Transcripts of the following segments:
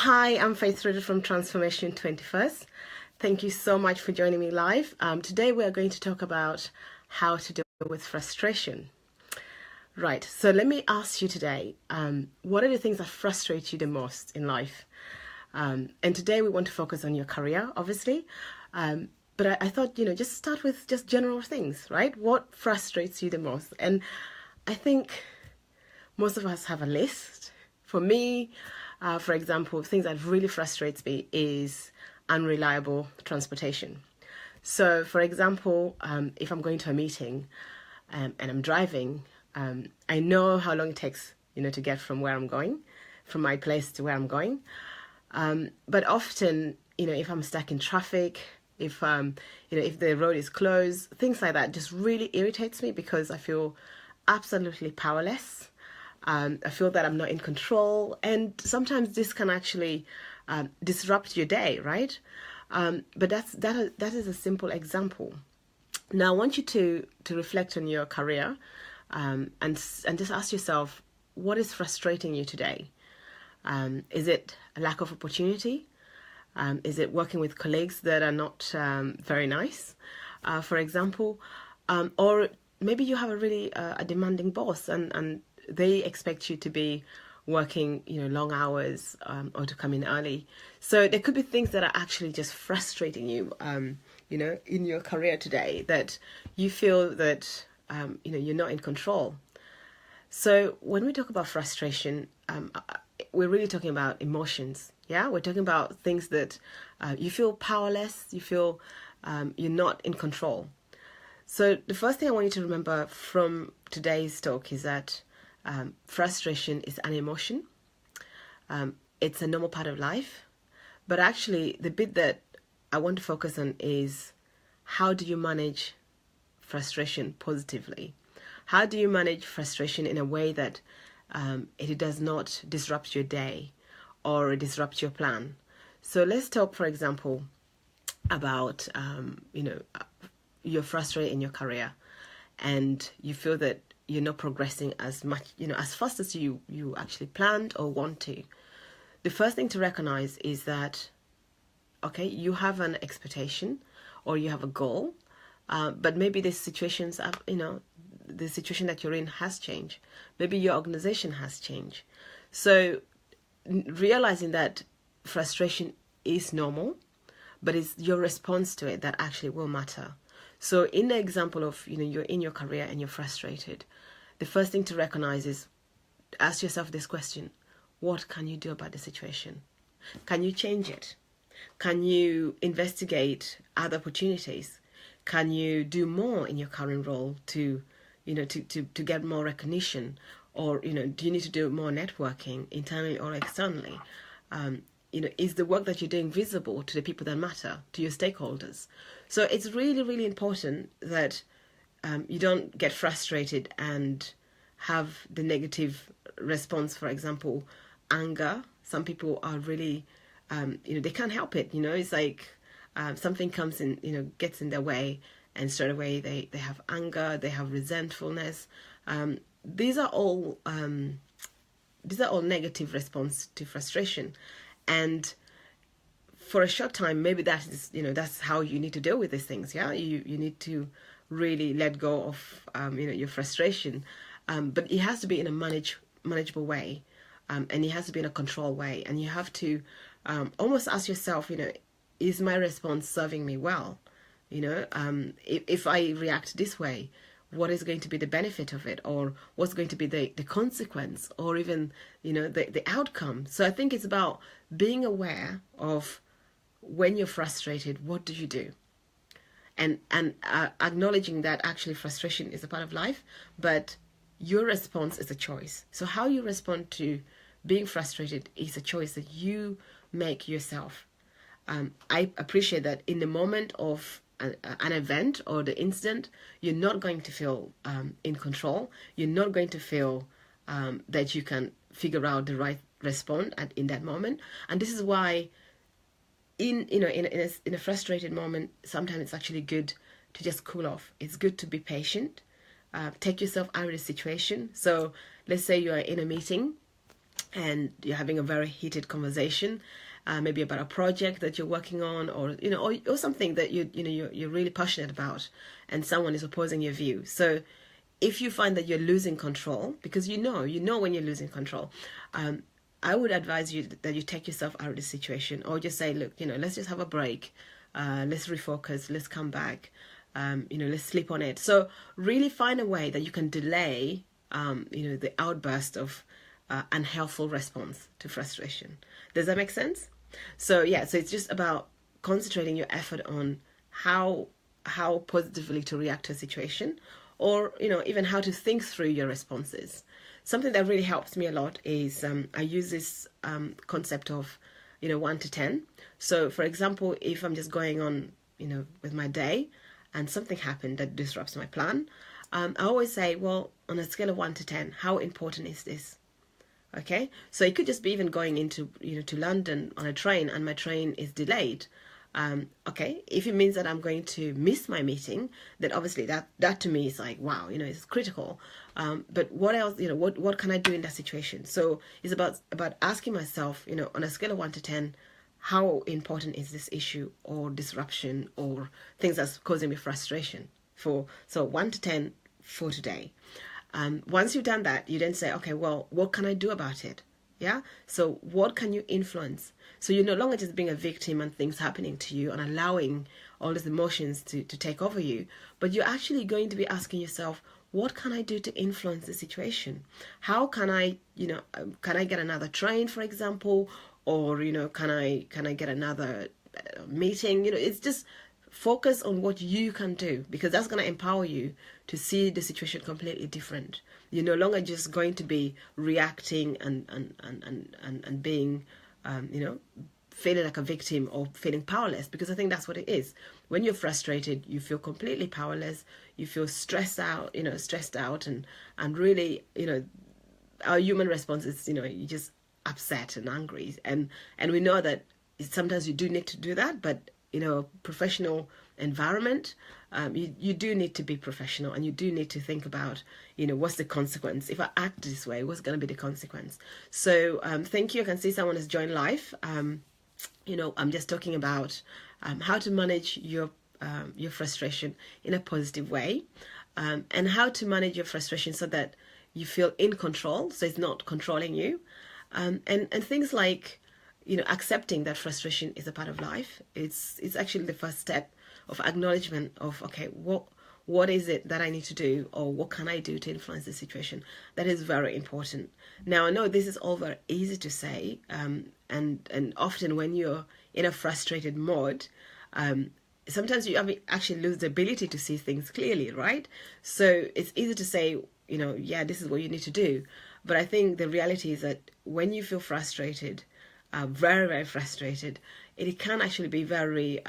Hi, I'm Faith Ruto from Transformation 21st. Thank you so much for joining me live. Today we are going to talk about how to deal with frustration. Right, so let me ask you today, what are the things that frustrate you the most in life? And today we want to focus on your career, obviously. But I thought, just start with just general things, right? What frustrates you the most? And I think most of us have a list. For me, for example, things that really frustrates me is unreliable transportation. So, for example, if I'm going to a meeting and I'm driving, I know how long it takes, to get from where I'm going, from my place to where I'm going. But often, if I'm stuck in traffic, if the road is closed, things like that just really irritates me because I feel absolutely powerless. I feel that I'm not in control, and sometimes this can actually disrupt your day, right? But that is a simple example. Now, I want you to reflect on your career, and just ask yourself, what is frustrating you today? Is it a lack of opportunity? Is it working with colleagues that are not very nice, for example? Or maybe you have a really a demanding boss and they expect you to be working, long hours or to come in early. So there could be things that are actually just frustrating you, in your career today that you feel that, you're not in control. So when we talk about frustration, we're really talking about emotions. Yeah, we're talking about things that you feel powerless, you feel you're not in control. So the first thing I want you to remember from today's talk is that frustration is an emotion. It's a normal part of life. But actually, the bit that I want to focus on is how do you manage frustration positively? How do you manage frustration in a way that it does not disrupt your day or disrupt your plan? So let's talk, for example, about, you're frustrated in your career and you feel that you're not progressing as much, as fast as you actually planned or want to. The first thing to recognize is that, okay, you have an expectation or you have a goal, but maybe the situations, the situation that you're in has changed. Maybe your organization has changed. So realizing that frustration is normal, but it's your response to it that actually will matter. So in the example of, you're in your career and you're frustrated, the first thing to recognize is ask yourself this question: what can you do about the situation? Can you change it? Can you investigate other opportunities? Can you do more in your current role to get more recognition? Or, do you need to do more networking internally or externally? Is the work that you're doing visible to the people that matter, to your stakeholders? So it's really, really important that you don't get frustrated and have the negative response. For example, anger. Some people are really, they can't help it. It's like something comes in, gets in their way, and straight away they have anger, they have resentfulness. These are all negative response to frustration. And for a short time, maybe that is, that's how you need to deal with these things. Yeah, you need to really let go of, your frustration. But it has to be in a manageable way, and it has to be in a controlled way. And you have to almost ask yourself, is my response serving me well? If I react this way, what is going to be the benefit of it, or what's going to be the consequence, or even the outcome? So I think it's about being aware of when you're frustrated, what do you do, and acknowledging that actually frustration is a part of life, but your response is a choice. So how you respond to being frustrated is a choice that you make yourself. I appreciate that in the moment of an event or the incident, you're not going to feel in control. You're not going to feel that you can figure out the right response in that moment. And this is why in a frustrated moment, sometimes it's actually good to just cool off. It's good to be patient. Take yourself out of the situation. So let's say you are in a meeting and you're having a very heated conversation, maybe about a project that you're working on, or or something that you're really passionate about, and someone is opposing your view. So if you find that you're losing control, because you know when you're losing control, I would advise you that you take yourself out of the situation, or just say, look, let's just have a break, let's refocus, let's come back, let's sleep on it. So really find a way that you can delay, the outburst of unhelpful response to frustration. Does that make sense? So it's just about concentrating your effort on how positively to react to a situation, or even how to think through your responses. Something that really helps me a lot is I use this concept of 1 to 10. So for example, if I'm just going on with my day and something happened that disrupts my plan, I always say, well, on a scale of 1 to 10, how important is this? Okay, so it could just be even going into to London on a train, and my train is delayed. Okay, if it means that I'm going to miss my meeting, then obviously that to me is like, wow, it's critical. But what else, what can I do in that situation? So it's about asking myself, on a scale of 1 to 10, how important is this issue or disruption or things that's causing me frustration? So 1 to 10 for today. Once you've done that, you then say, okay, well, what can I do about it? Yeah. So what can you influence? So you're no longer just being a victim and things happening to you and allowing all these emotions to take over you, but you're actually going to be asking yourself, what can I do to influence the situation? How can I, can I get another train, for example, or, can I get another meeting? It's just focus on what you can do, because that's going to empower you to see the situation completely different. You're no longer just going to be reacting and being, feeling like a victim or feeling powerless, because I think that's what it is. When you're frustrated, you feel completely powerless. You feel stressed out, and really, our human response is, you're just upset and angry. And we know that sometimes you do need to do that, but professional environment, you do need to be professional, and you do need to think about, what's the consequence? If I act this way, what's going to be the consequence? So thank you. I can see someone has joined live. I'm just talking about how to manage your frustration in a positive way, and how to manage your frustration so that you feel in control, so it's not controlling you, and things like accepting that frustration is a part of life. It's actually the first step of acknowledgement of, okay, what is it that I need to do, or what can I do to influence the situation? That is very important. Now, I know this is all very easy to say, and often when you're in a frustrated mode, sometimes you actually lose the ability to see things clearly, right? So it's easy to say, this is what you need to do. But I think the reality is that when you feel frustrated, very, very frustrated, it can actually be very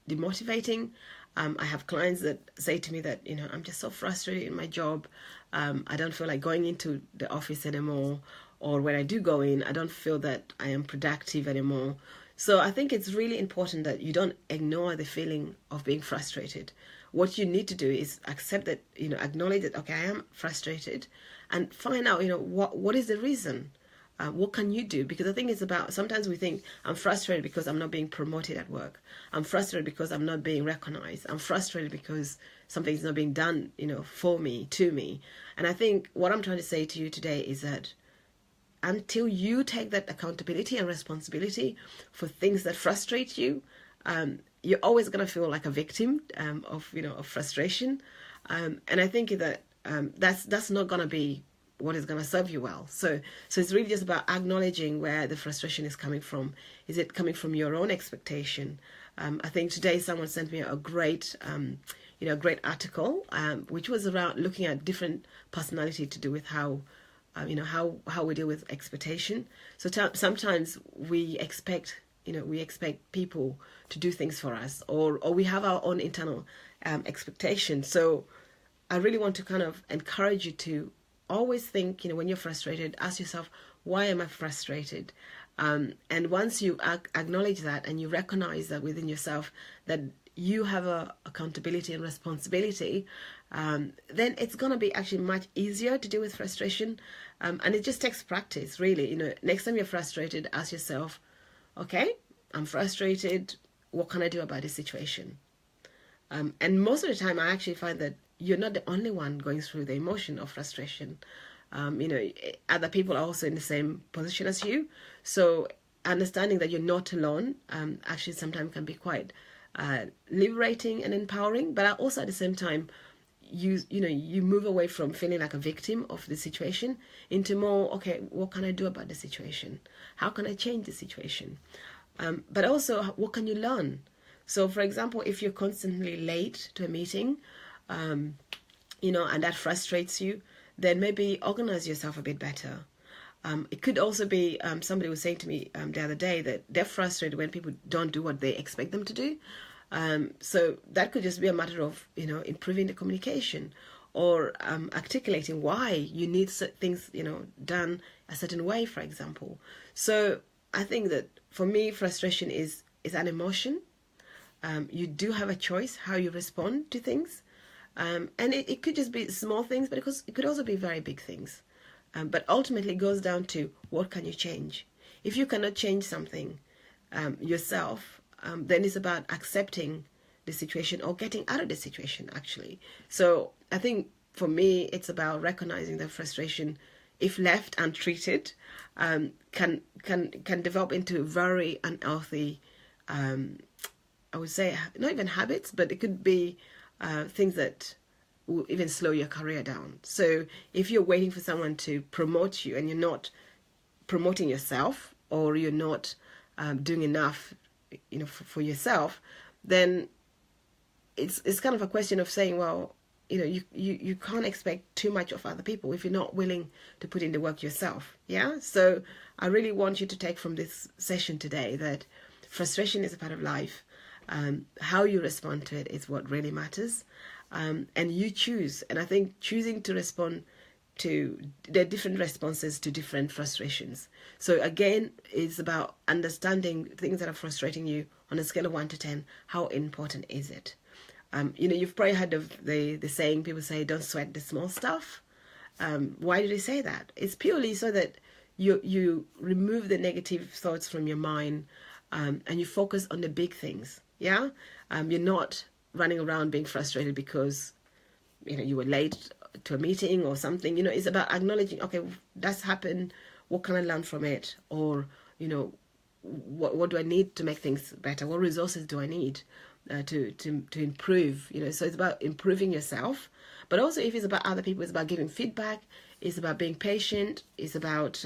demotivating. I have clients that say to me that, I'm just so frustrated in my job. I don't feel like going into the office anymore. Or when I do go in, I don't feel that I am productive anymore. So I think it's really important that you don't ignore the feeling of being frustrated. What you need to do is accept that, acknowledge that, okay, I am frustrated, and find out, what is the reason? What can you do? Because I think it's about, sometimes we think, I'm frustrated because I'm not being promoted at work. I'm frustrated because I'm not being recognized. I'm frustrated because something's not being done, for me, to me. And I think what I'm trying to say to you today is that until you take that accountability and responsibility for things that frustrate you, you're always going to feel like a victim of frustration. And I think that that's not going to be what is going to serve you well. So it's really just about acknowledging where the frustration is coming from. Is it coming from your own expectation? I think today someone sent me a great, great article, which was around looking at different personality to do with how we deal with expectation. So sometimes we expect people to do things for us, or we have our own internal expectations. So I really want to kind of encourage you to always think, when you're frustrated, ask yourself, why am I frustrated? And once you acknowledge that and you recognize that within yourself, that you have a accountability and responsibility, then it's going to be actually much easier to deal with frustration. And it just takes practice, really. Next time you're frustrated, ask yourself, okay, I'm frustrated. What can I do about this situation? And most of the time, I actually find that you're not the only one going through the emotion of frustration. Other people are also in the same position as you. So understanding that you're not alone actually sometimes can be quite liberating and empowering. But also at the same time, you move away from feeling like a victim of the situation into more, okay, what can I do about the situation? How can I change the situation? But also, what can you learn? So, for example, if you're constantly late to a meeting, and that frustrates you, then maybe organize yourself a bit better. It could also be, somebody was saying to me the other day that they're frustrated when people don't do what they expect them to do. So that could just be a matter of, improving the communication or articulating why you need things, done a certain way, for example. So I think that for me, frustration is an emotion. You do have a choice how you respond to things. And it could just be small things, but it could also be very big things. But ultimately, it goes down to what can you change? If you cannot change something yourself, then it's about accepting the situation or getting out of the situation, actually. So I think for me, it's about recognizing that frustration, if left untreated, can develop into very unhealthy, I would say, not even habits, but it could be things that will even slow your career down. So if you're waiting for someone to promote you and you're not promoting yourself, or you're not doing enough, for yourself, then it's kind of a question of saying, well, you can't expect too much of other people if you're not willing to put in the work yourself. Yeah. So I really want you to take from this session today that frustration is a part of life. How you respond to it is what really matters. And you choose. And I think choosing to respond to the different responses to different frustrations. So again, it's about understanding things that are frustrating you on a scale of 1 to 10. How important is it? You've probably heard of the saying, people say, don't sweat the small stuff. Why do they say that? It's purely so that you remove the negative thoughts from your mind, and you focus on the big things. Yeah. You're not running around being frustrated because, you were late to a meeting or something. It's about acknowledging, okay, that's happened. What can I learn from it? Or, what do I need to make things better? What resources do I need to improve? So it's about improving yourself. But also, if it's about other people, it's about giving feedback. It's about being patient. It's about,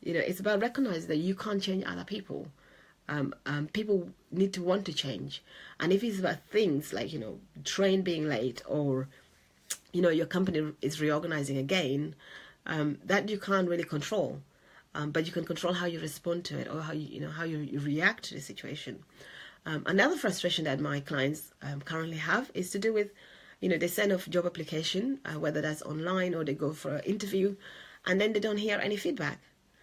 it's about recognizing that you can't change other people. People need to want to change. And if it's about things like, train being late, or, your company is reorganizing again, that you can't really control. But you can control how you respond to it, or how you react to the situation. Another frustration that my clients currently have is to do with, they send off job application, whether that's online or they go for an interview, and then they don't hear any feedback.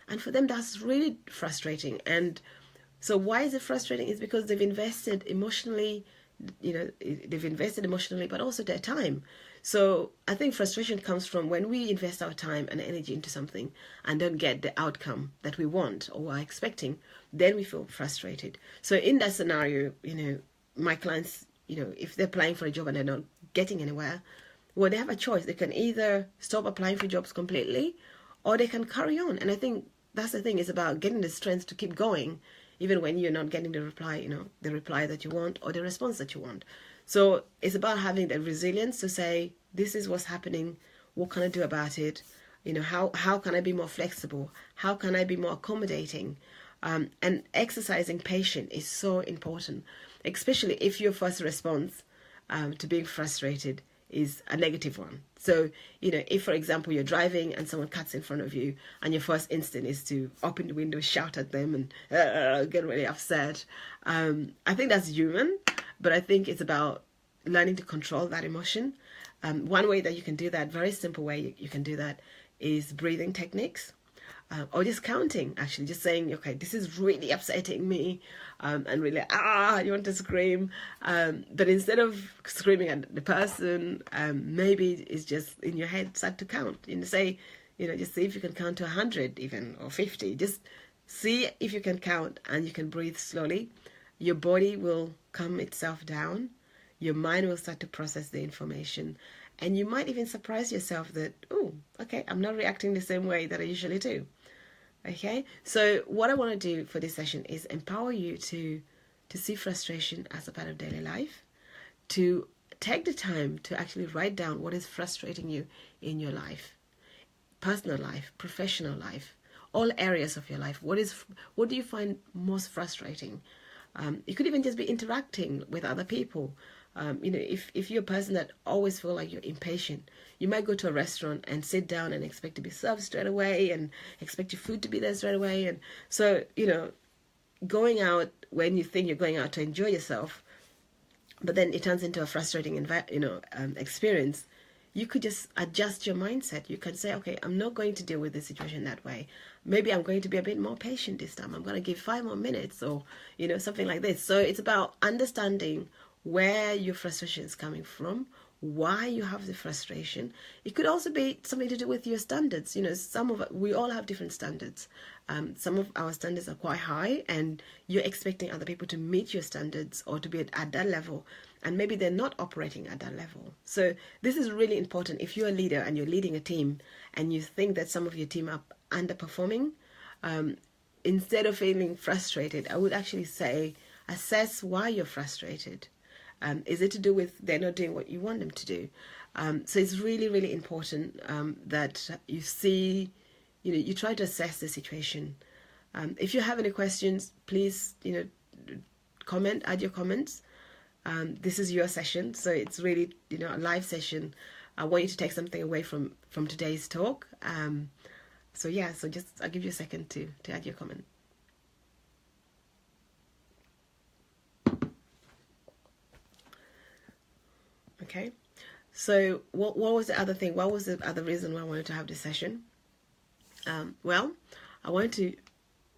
And for them, that's really frustrating. And so why is it frustrating? It's because they've invested emotionally, but also their time. So I think frustration comes from when we invest our time and energy into something and don't get the outcome that we want or are expecting, then we feel frustrated. So in that scenario, my clients, if they're applying for a job and they're not getting anywhere, well, they have a choice. They can either stop applying for jobs completely, or they can carry on. And I think that's the thing. It's about getting the strength to keep going, even when you're not getting the reply, the reply that you want or the response that you want. So it's about having the resilience to say, this is what's happening. What can I do about it? How can I be more flexible? How can I be more accommodating? And exercising patience is so important, especially if your first response to being frustrated is a negative one. So, if, for example, you're driving and someone cuts in front of you and your first instinct is to open the window, shout at them and get really upset, I think that's human, but I think it's about learning to control that emotion. One way that you can do that, very simple way you can do that, is breathing techniques. or just counting, actually, just saying, okay, this is really upsetting me, and really, you want to scream. But instead of screaming at the person, maybe it's just in your head, start to count. Say, just see if you can count to 100 even, or 50. Just see if you can count, and you can breathe slowly. Your body will calm itself down. Your mind will start to process the information. And you might even surprise yourself that, oh, okay, I'm not reacting the same way that I usually do. Okay, so what I want to do for this session is empower you to see frustration as a part of daily life, to take the time to actually write down what is frustrating you in your life, personal life, professional life, all areas of your life. What do you find most frustrating? It could even just be interacting with other people. If you're a person that always feel like you're impatient, you might go to a restaurant and sit down and expect to be served straight away and expect your food to be there straight away. And so, going out when you think you're going out to enjoy yourself, but then it turns into a frustrating, experience. You could just adjust your mindset. You can say, okay, I'm not going to deal with this situation that way. Maybe I'm going to be a bit more patient this time. I'm going to give 5 more minutes, or, something like this. So it's about understanding where your frustration is coming from, why you have the frustration. It could also be something to do with your standards. We all have different standards. Some of our standards are quite high, and you're expecting other people to meet your standards or to be at that level, and maybe they're not operating at that level. So this is really important. If you're a leader and you're leading a team and you think that some of your team are underperforming, instead of feeling frustrated, I would actually say, assess why you're frustrated. Is it to do with they're not doing what you want them to do? So it's really, really important that you see, you try to assess the situation. If you have any questions, please, comment, add your comments. This is your session, so it's really, a live session. I want you to take something away from today's talk. So I'll give you a second to add your comment. Okay, so what was the other thing? What was the other reason why I wanted to have this session? Well, I wanted to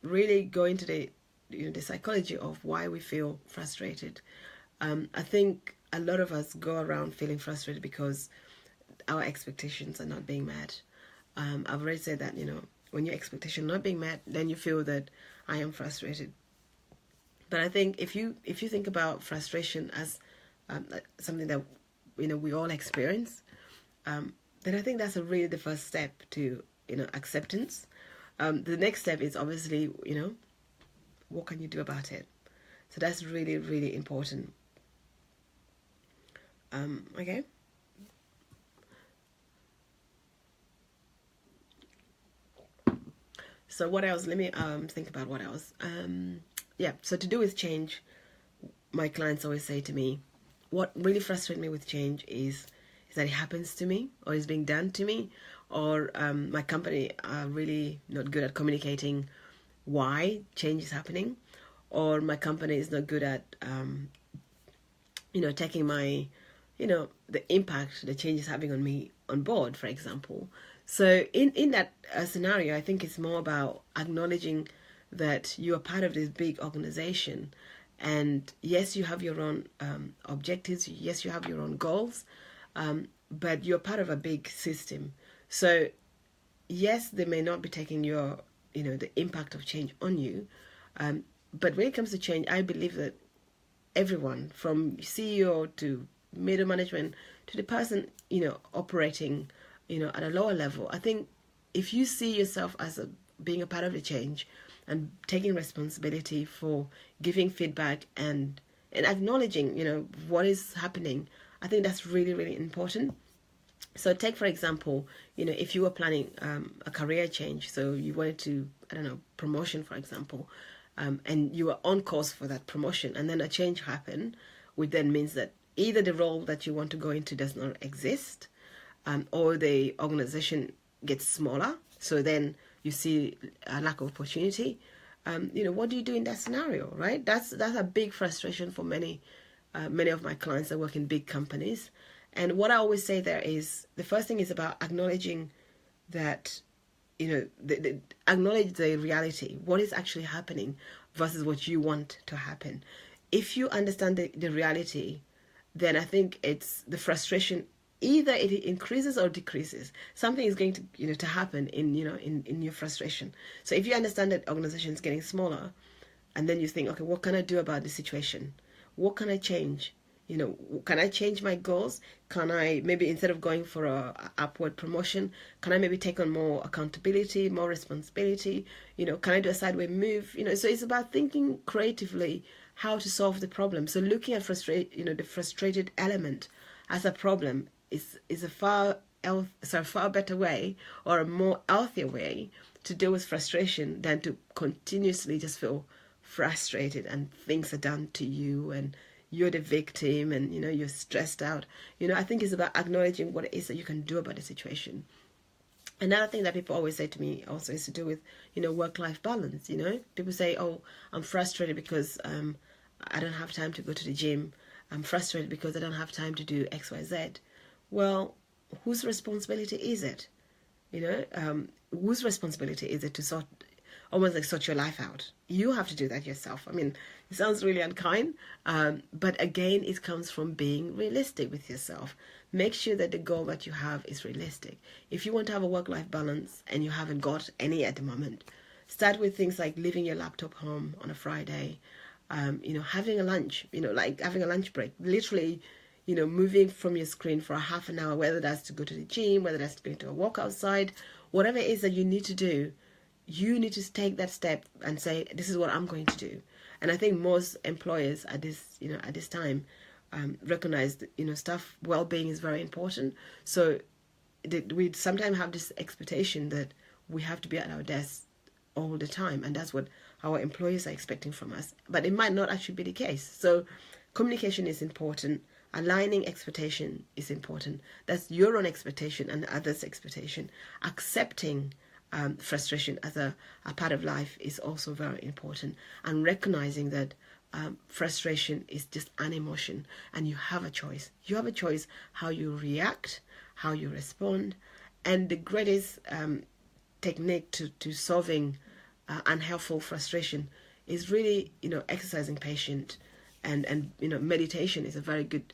really go into the psychology of why we feel frustrated. I think a lot of us go around feeling frustrated because our expectations are not being met. I've already said that, when your expectations are not being met, then you feel that I am frustrated. But I think if you think about frustration as something that we all experience, then I think that's really the first step to acceptance. The next step is obviously what can you do about it? So that's really, really important. Okay. So what else? Let me think about what else. So to do with change, my clients always say to me, what really frustrates me with change is that it happens to me, or is being done to me, or my company are really not good at communicating why change is happening, or my company is not good at taking my the impact the change is having on me on board, for example. So in that scenario, I think it's more about acknowledging that you are part of this big organization. And yes, you have your own objectives. Yes, you have your own goals, but you're part of a big system. So yes, they may not be taking your, the impact of change on you. But when it comes to change, I believe that everyone, from CEO to middle management to the person, operating, at a lower level, I think if you see yourself as being a part of the change and taking responsibility for giving feedback and acknowledging, what is happening, I think that's really, really important. So take, for example, if you were planning a career change, so you wanted to, promotion, for example, and you were on course for that promotion, and then a change happened, which then means that either the role that you want to go into does not exist, or the organization gets smaller, so then you see a lack of opportunity. What do you do in that scenario, right? That's a big frustration for many of my clients that work in big companies. And what I always say there is, the first thing is about acknowledging that acknowledge the reality, what is actually happening versus what you want to happen. If you understand the reality, then I think it's the frustration, either it increases or decreases. Something is going to to happen in your frustration. So if you understand that organization is getting smaller, and then you think, okay, what can I do about the situation? What can I change? Can I change my goals? Can I maybe, instead of going for a upward promotion, can I maybe take on more accountability, more responsibility? Can I do a sideways move? So it's about thinking creatively how to solve the problem. So looking at the frustrated element as a problem is a far better way, or a more healthier way to deal with frustration than to continuously just feel frustrated and things are done to you and you're the victim and you're stressed out. I think it's about acknowledging what it is that you can do about the situation. Another thing that people always say to me also is to do with work-life balance. People say, oh, I'm frustrated because I don't have time to go to the gym. I'm frustrated because I don't have time to do XYZ. Well, whose responsibility is it? Whose responsibility is it to sort your life out? You have to do that yourself. I mean, it sounds really unkind, but again, it comes from being realistic with yourself. Make sure that the goal that you have is realistic. If you want to have a work-life balance and you haven't got any at the moment, start with things like leaving your laptop home on a Friday, having a lunch, like having a lunch break, literally, moving from your screen for a half an hour, whether that's to go to the gym, whether that's going to a walk outside, whatever it is that you need to do. You need to take that step and say, this is what I'm going to do. And I think most employers at this time recognize that, staff well-being is very important. So we sometimes have this expectation that we have to be at our desks all the time, and that's what our employers are expecting from us. But it might not actually be the case. So communication is important. Aligning expectation is important. That's your own expectation and others' expectation. Accepting frustration as a part of life is also very important, and recognizing that frustration is just an emotion and you have a choice. You have a choice how you react, how you respond, and the greatest technique to solving unhelpful frustration is really exercising patience, and meditation is a very good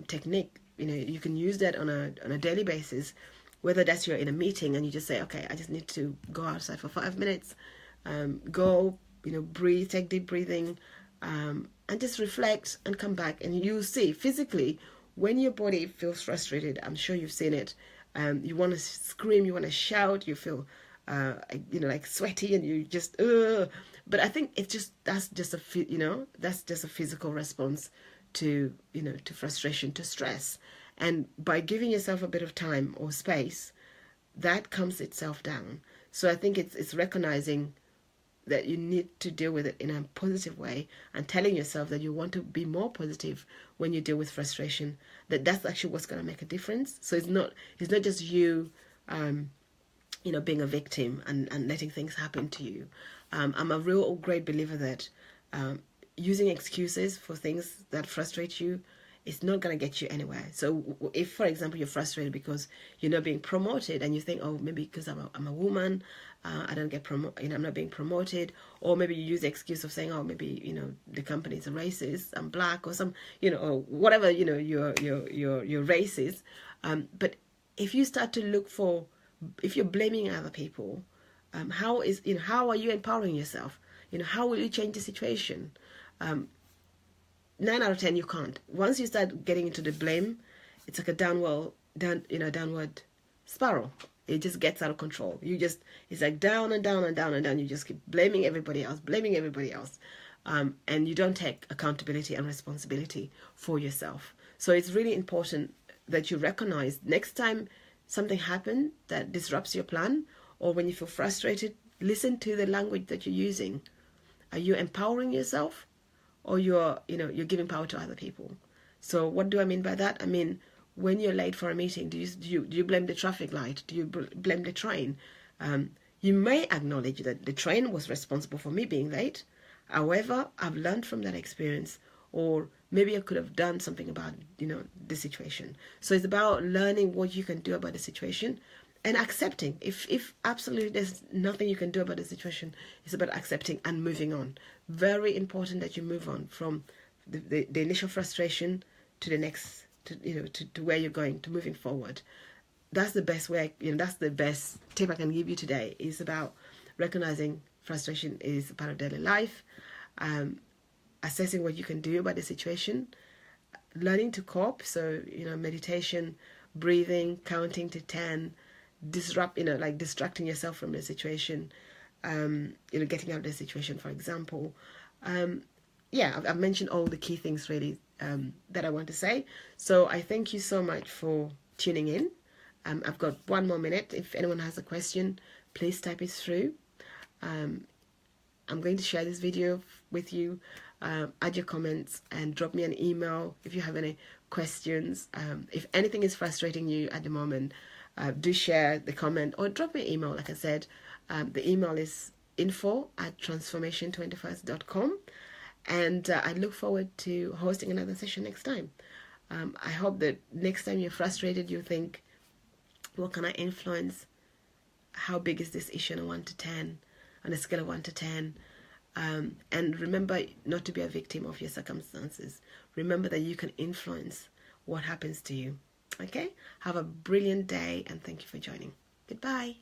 technique. You can use that on a daily basis. Whether that's you're in a meeting and you just say, okay, I just need to go outside for 5 minutes, breathe, take deep breathing, and just reflect and come back. And you'll see physically when your body feels frustrated. I'm sure you've seen it. You want to scream, you want to shout, you feel, like sweaty, and you just, But I think that's just a physical response to frustration, to stress. And by giving yourself a bit of time or space, that calms itself down. So I think it's recognizing that you need to deal with it in a positive way, and telling yourself that you want to be more positive when you deal with frustration, that's actually what's going to make a difference. So it's not just you, being a victim and letting things happen to you. I'm a real great believer that using excuses for things that frustrate you, it's not going to get you anywhere. So if, for example, you're frustrated because you're not being promoted, and you think, oh, maybe because I'm a woman, I don't get promoted, I'm not being promoted, or maybe you use the excuse of saying, oh, maybe the company's a racist, I'm black, or some, or whatever your race is. But if you start to look for, if you're blaming other people, how are you empowering yourself? How will you change the situation? 9 out of 10, you can't. Once you start getting into the blame, it's like a downward spiral. It just gets out of control. It's like down and down and down and down. You just keep blaming everybody else. And you don't take accountability and responsibility for yourself. So it's really important that you recognize next time something happens that disrupts your plan, or when you feel frustrated, listen to the language that you're using. Are you empowering yourself, or you're giving power to other people? So what do I mean by that? I mean, when you're late for a meeting, do you blame the traffic light? Do you blame the train? You may acknowledge that the train was responsible for me being late. However, I've learned from that experience, or maybe I could have done something about the situation. So it's about learning what you can do about the situation, and accepting. If absolutely there's nothing you can do about the situation, it's about accepting and moving on. Very important that you move on from the initial frustration to the next, to where you're going, to moving forward. That's the best way, that's the best tip I can give you today, is about recognizing frustration is a part of daily life, assessing what you can do about the situation, learning to cope. So, meditation, breathing, counting to 10, distracting yourself from the situation, getting out of the situation, for example. I've mentioned all the key things really that I want to say. So I thank you so much for tuning in. I've got 1 more minute. If anyone has a question, please type it through. I'm going to share this video with you. Add your comments and drop me an email if you have any questions. If anything is frustrating you at the moment, do share the comment or drop me an email. Like I said, the email is info@transformation21st.com, and I look forward to hosting another session next time. I hope that next time you're frustrated, you think, what can I influence? How big is this issue on a 1 to 10, on a scale of 1 to 10? And remember not to be a victim of your circumstances. Remember that you can influence what happens to you. Okay? Have a brilliant day, and thank you for joining. Goodbye.